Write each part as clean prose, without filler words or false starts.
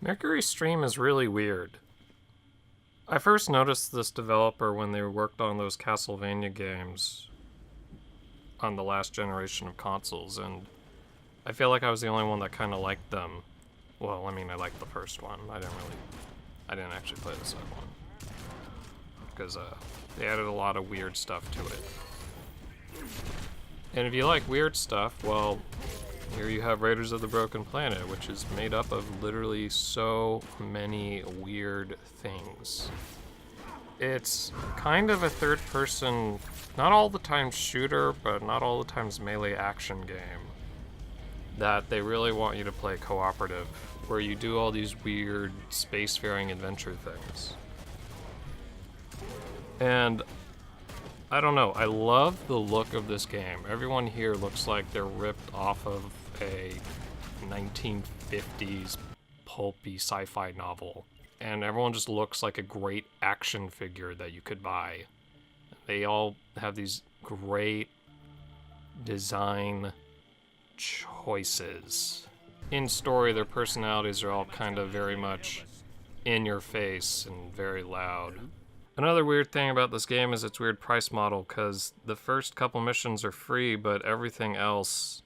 Mercury Stream is really weird. I first noticed this developer when they worked on those Castlevania games on the last generation of consoles, and I feel like I was the only one that kind of liked them. Well, I mean, I liked the first one. I didn't actually play the second one. Because they added a lot of weird stuff to it. And if you like weird stuff, well, here you have Raiders of the Broken Planet, which is made up of literally so many weird things. It's kind of a third-person, not all the time shooter, but not all the times melee action game that they really want you to play cooperative, where you do all these weird spacefaring adventure things. And I don't know, I love the look of this game. Everyone here looks like they're ripped off of a 1950s pulpy sci-fi novel. And everyone just looks like a great action figure that you could buy. They all have these great design choices. In story, their personalities are all kind of very much in your face and very loud. Another weird thing about this game is its weird price model, because the first couple missions are free, but everything else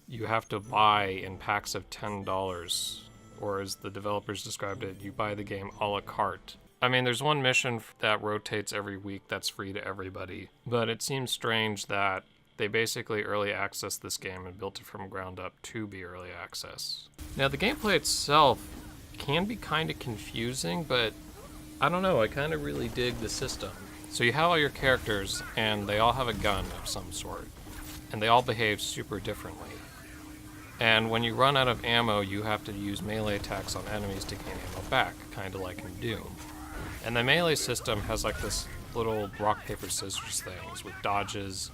you have to buy in packs of $10. Or as the developers described it, you buy the game a la carte. I mean, there's one mission that rotates every week that's free to everybody, but it seems strange that they basically early accessed this game and built it from ground up to be early access. Now, the gameplay itself can be kind of confusing, but I don't know, I kind of really dig the system. So you have all your characters, and they all have a gun of some sort, and they all behave super differently. And when you run out of ammo, you have to use melee attacks on enemies to gain ammo back, kind of like in Doom. And the melee system has like this little rock, paper, scissors things with dodges,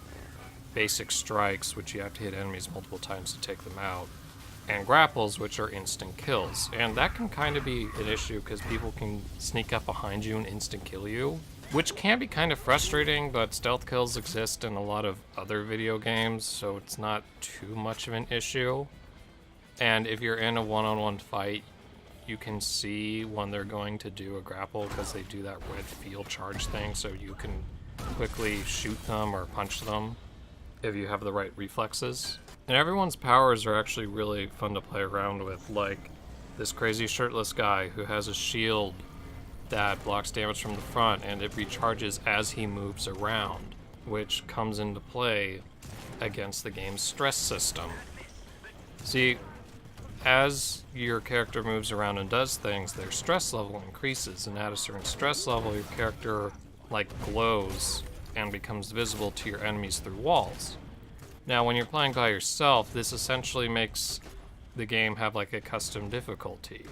basic strikes, which you have to hit enemies multiple times to take them out, and grapples, which are instant kills. And that can kind of be an issue because people can sneak up behind you and instant kill you, which can be kind of frustrating, but stealth kills exist in a lot of other video games, so it's not too much of an issue. And if you're in a one-on-one fight, you can see when they're going to do a grapple because they do that red field charge thing, so you can quickly shoot them or punch them if you have the right reflexes. And everyone's powers are actually really fun to play around with, like this crazy shirtless guy who has a shield that blocks damage from the front and it recharges as he moves around, which comes into play against the game's stress system. See, as your character moves around and does things, their stress level increases, and at a certain stress level, your character like glows and becomes visible to your enemies through walls. Now, when you're playing by yourself, this essentially makes the game have like a custom difficulty.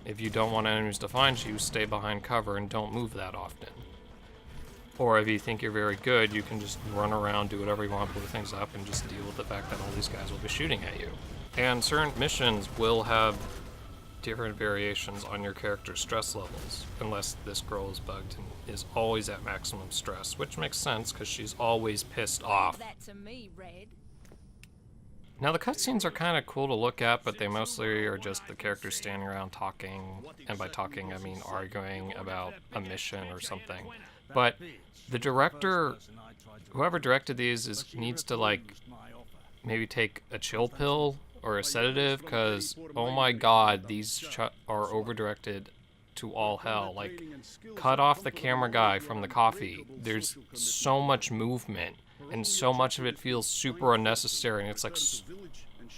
If you don't want enemies to find you, stay behind cover and don't move that often. Or if you think you're very good, you can just run around, do whatever you want, blow things up, and just deal with the fact that all these guys will be shooting at you. And certain missions will have different variations on your character's stress levels, unless this girl is bugged and is always at maximum stress, which makes sense because she's always pissed off. Now, the cutscenes are kind of cool to look at, but they mostly are just the characters standing around talking, and by talking I mean arguing about a mission or something. But the director, whoever directed these, needs to like maybe take a chill pill or a sedative, because oh my god, these are over-directed to all hell. Like, cut off the camera guy from the coffee. There's so much movement, and so much of it feels super unnecessary, and it's like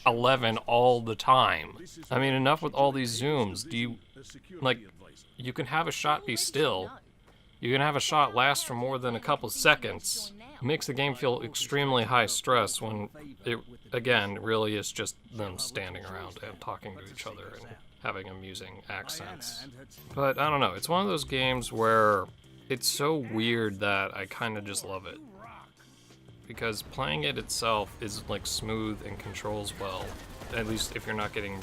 11 all the time. I mean, enough with all these zooms. You can have a shot be still. You can have a shot last for more than a couple seconds. It makes the game feel extremely high stress when it, again, really is just them standing around and talking to each other and having amusing accents. But I don't know, it's one of those games where it's so weird that I kind of just love it. Because playing it itself is like smooth and controls well, at least if you're not getting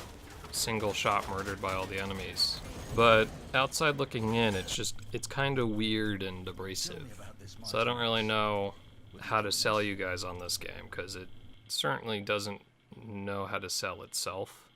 single shot murdered by all the enemies. But outside looking in, it's kind of weird and abrasive. So I don't really know how to sell you guys on this game, because it certainly doesn't know how to sell itself.